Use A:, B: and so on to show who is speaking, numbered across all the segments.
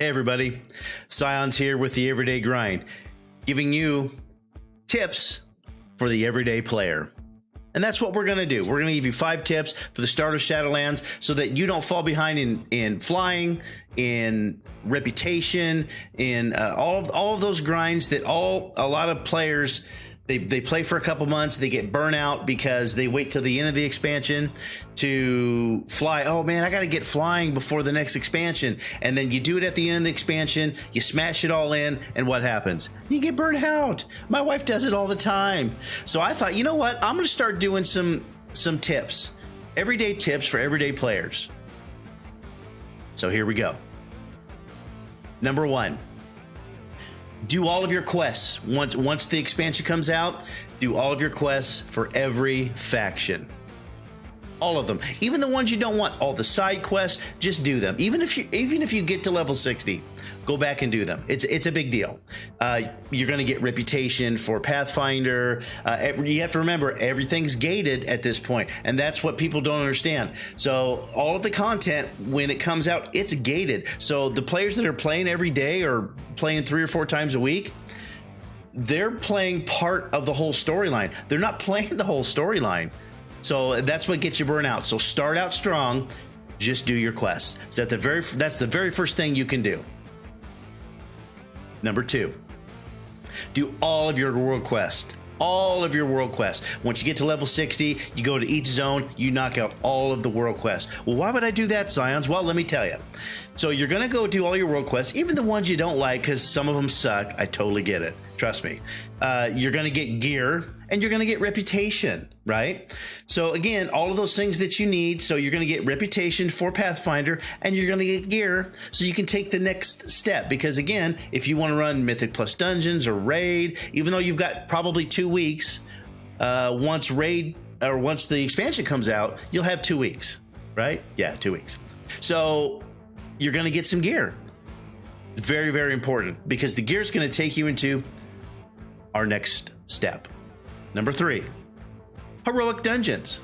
A: Hey everybody, Scion's here with the Everyday Grind, giving you tips for the everyday player. And that's what we're going to do. We're going to give you 5 tips for the start of Shadowlands so that you don't fall behind in flying, in reputation, in all of those grinds that a lot of players, they play for a couple months, they get burnt out because they wait till the end of the expansion to fly. Oh man, I got to get flying before the next expansion. And then you do it at the end of the expansion, you smash it all in, and what happens? You get burnt out. My wife does it all the time. So I thought, you know what? I'm going to start doing some tips, everyday tips for everyday players. So here we go. Number 1. Do all of your quests. Once the expansion comes out, do all of your quests for every faction. All of them. Even the ones you don't want, all the side quests, just do them. Even if you get to level 60, go back and do them. It's a big deal. You're going to get reputation for Pathfinder. You have to remember, everything's gated at this point, and that's what people don't understand. So all of the content, when it comes out, it's gated. So the players that are playing every day or playing 3 or 4 times a week, they're playing part of the whole storyline. They're not playing the whole storyline. So that's what gets you burnt out. So start out strong, just do your quests. So that's the very first thing you can do. Number 2, do all of your world quests. All of your world quests. Once you get to level 60, you go to each zone, you knock out all of the world quests. Well, why would I do that, Scions? Well, let me tell you. So you're going to go do all your world quests, even the ones you don't like, because some of them suck. I totally get it. Trust me. You're going to get gear, and you're going to get reputation, right? So again, all of those things that you need. So you're going to get reputation for Pathfinder, and you're going to get gear so you can take the next step. Because again, if you want to run Mythic Plus Dungeons or Raid, even though you've got probably 2 weeks, once Raid or once the expansion comes out, you'll have 2 weeks, right? Yeah, 2 weeks. So you're going to get some gear. Very, very important, because the gear is going to take you into our next step. Number 3, heroic dungeons.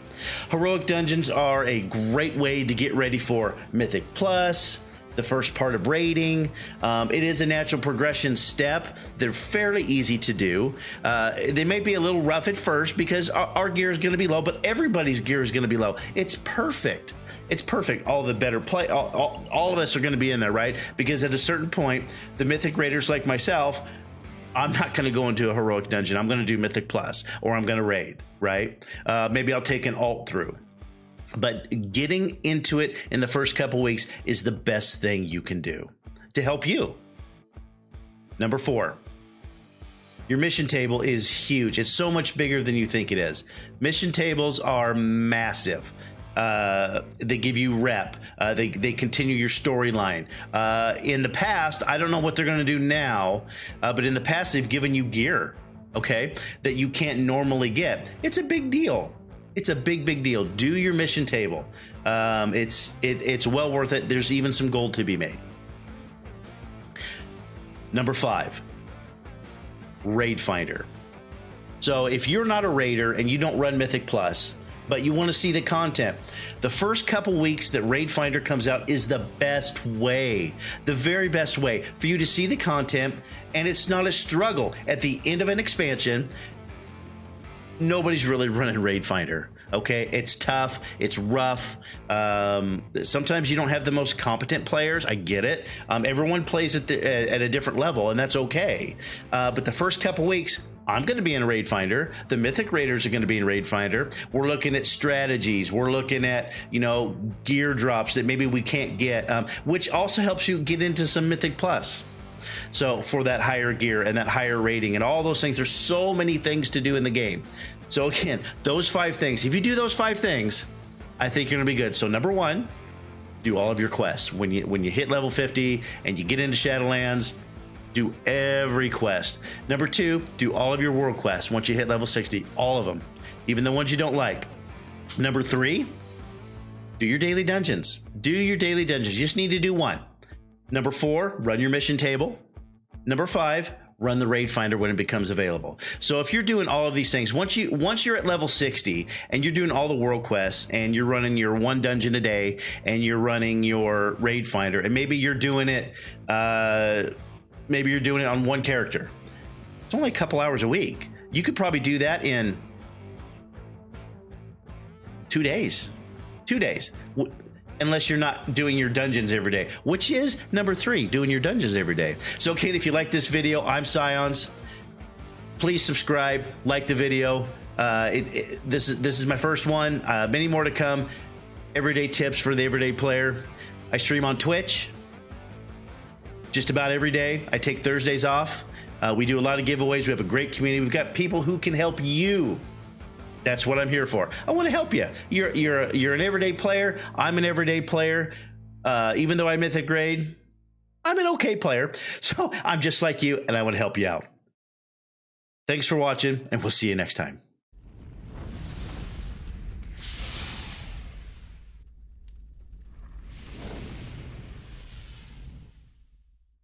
A: Heroic dungeons are a great way to get ready for Mythic Plus, the first part of raiding. It is a natural progression step. They're fairly easy to do. They may be a little rough at first because our gear is going to be low, but everybody's gear is going to be low. It's perfect. It's perfect. All the better play, all of us are going to be in there, right? Because at a certain point, the Mythic Raiders like myself, I'm not going to go into a heroic dungeon. I'm going to do Mythic Plus, or I'm going to raid, right? Maybe I'll take an alt through. But getting into it in the first couple weeks is the best thing you can do to help you. Number 4, your mission table is huge. It's so much bigger than you think it is. Mission tables are massive. They give you rep. They continue your storyline. In the past, I don't know what they're going to do now, but in the past, they've given you gear, okay, that you can't normally get. It's a big deal. It's a big deal. Do your mission table. It's well worth it. There's even some gold to be made. Number 5, Raid Finder. So if you're not a raider and you don't run Mythic Plus, but you want to see the content, the first couple weeks that Raid Finder comes out is the best way, the very best way for you to see the content, and it's not a struggle. At the end of an expansion, nobody's really running Raid Finder. Okay, it's tough, it's rough. Sometimes you don't have the most competent players. I get it. Everyone plays at a different level, and that's okay. But the first couple weeks, I'm going to be in a Raid Finder. The Mythic Raiders are going to be in Raid Finder. We're looking at strategies. We're looking at, gear drops that maybe we can't get, which also helps you get into some Mythic Plus. So for that higher gear and that higher rating and all those things, there's so many things to do in the game. So again, those 5 things, if you do those 5 things, I think you're going to be good. So number 1, do all of your quests. When you hit level 50 and you get into Shadowlands, do every quest. Number 2, do all of your world quests. Once you hit level 60, all of them, even the ones you don't like. Number 3, do your daily dungeons. Do your daily dungeons. You just need to do 1. Number 4, run your mission table. Number 5, run the raid finder when it becomes available. So if you're doing all of these things, once you're at level 60 and you're doing all the world quests and you're running your 1 dungeon a day and you're running your raid finder, and maybe you're doing it on 1 character, it's only a couple hours a week. You could probably do that in 2 days. 2 days. Unless you're not doing your dungeons every day, which is number 3, doing your dungeons every day. So, Kate, if you like this video, I'm Scions. Please subscribe, like the video. This is my first one. Many more to come. Everyday tips for the everyday player. I stream on Twitch just about every day. I take Thursdays off. We do a lot of giveaways. We have a great community. We've got people who can help you. That's what I'm here for. I want to help you. You're an everyday player. I'm an everyday player. Even though I'm mythic grade, I'm an okay player. So I'm just like you, and I want to help you out. Thanks for watching, and we'll see you next time.